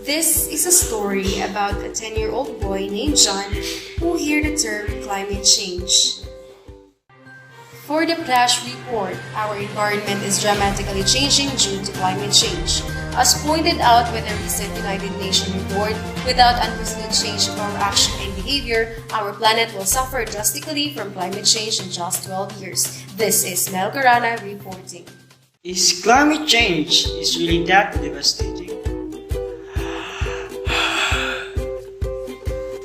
This is a story about a 10-year-old boy named John who heard the term climate change. For the Flash Report, our environment is dramatically changing due to climate change. As pointed out with a recent United Nations report, without unprecedented change of our action and behavior, our planet will suffer drastically from climate change in just 12 years. This is Mel Garana reporting. Is climate change really that devastating?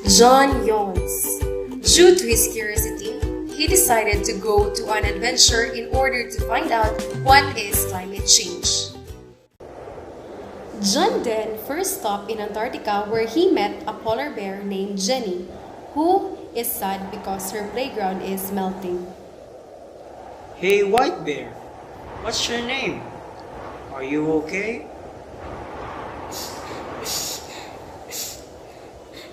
John yawns. Due to his curiosity, he decided to go to an adventure in order to find out what is climate change. John then first stopped in Antarctica where he met a polar bear named Jenny, who is sad because her playground is melting. Hey white bear, what's your name? Are you okay?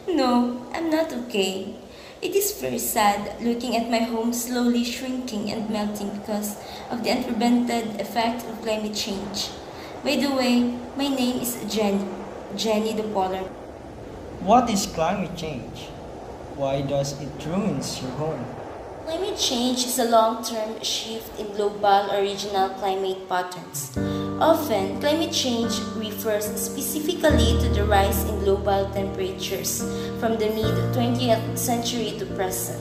No, I'm not okay. It is very sad looking at my home slowly shrinking and melting because of the unprevented effect of climate change. By the way, my name is Jenny the polar. What is climate change? Why does it ruin your home? Climate change is a long-term shift in global or regional climate patterns. Often, climate change refers specifically to the rise in global temperatures from the mid-20th century to present.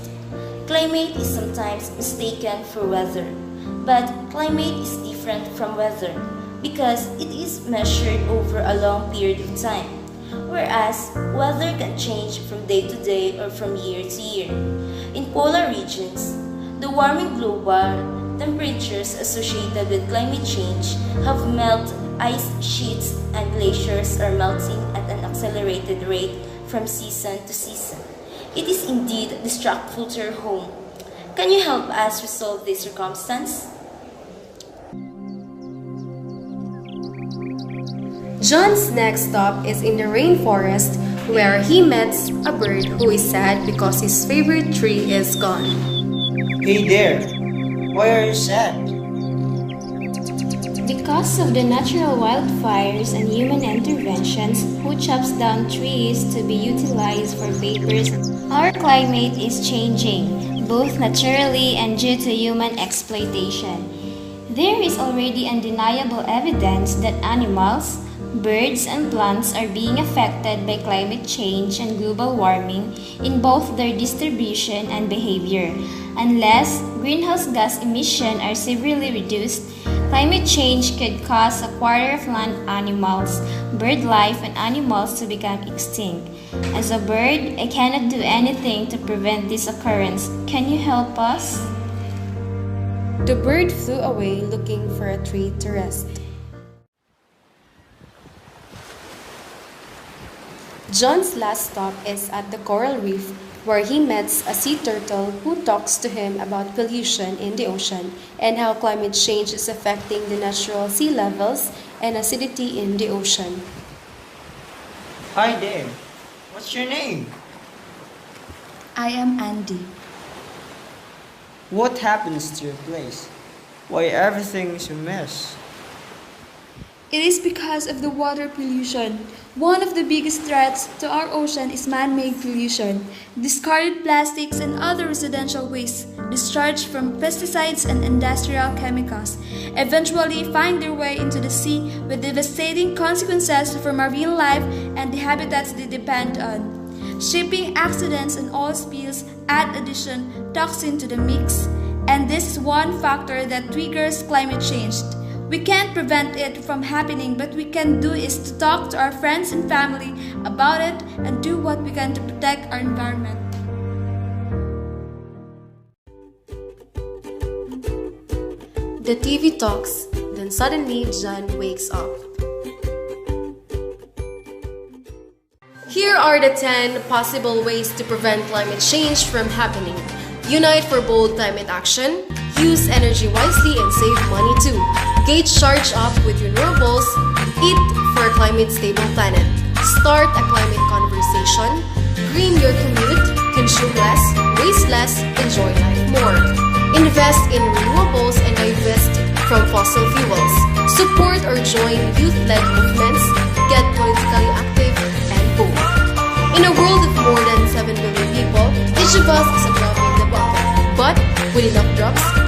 Climate is sometimes mistaken for weather, but climate is different from weather because it is measured over a long period of time, whereas weather can change from day to day or from year to year. In polar regions, the warming global temperatures associated with climate change have melted ice sheets and glaciers are melting at an accelerated rate from season to season. It is indeed destructive to your home. Can you help us resolve this circumstance? John's next stop is in the rainforest where he meets a bird who is sad because his favorite tree is gone. Hey there, why are you sad? Because of the natural wildfires and human interventions who chops down trees to be utilized for papers, our climate is changing, both naturally and due to human exploitation. There is already undeniable evidence that animals, birds and plants are being affected by climate change and global warming in both their distribution and behavior. Unless greenhouse gas emissions are severely reduced, climate change could cause a quarter of land animals, bird life, and animals to become extinct. As a bird, I cannot do anything to prevent this occurrence. Can you help us? The bird flew away looking for a tree to rest. John's last stop is at the coral reef where he meets a sea turtle who talks to him about pollution in the ocean and how climate change is affecting the natural sea levels and acidity in the ocean. Hi there, what's your name? I am Andy. What happens to your place? Why everything is a mess? It is because of the water pollution. One of the biggest threats to our ocean is man-made pollution. Discarded plastics and other residential waste discharged from pesticides and industrial chemicals eventually find their way into the sea with devastating consequences for marine life and the habitats they depend on. Shipping accidents and oil spills add additional toxin to the mix, and this is one factor that triggers climate change. We can't prevent it from happening, but we can do is to talk to our friends and family about it and do what we can to protect our environment. The TV talks, then suddenly John wakes up. Here are the 10 possible ways to prevent climate change from happening. Unite for bold climate action. Use energy wisely and save money too. Get charged up with renewables. Eat for a climate-stable planet. Start a climate conversation. Green your commute. Consume less. Waste less. Enjoy life more. Invest in renewables and divest from fossil fuels. Support or join youth-led movements. Get politically active. with enough drops,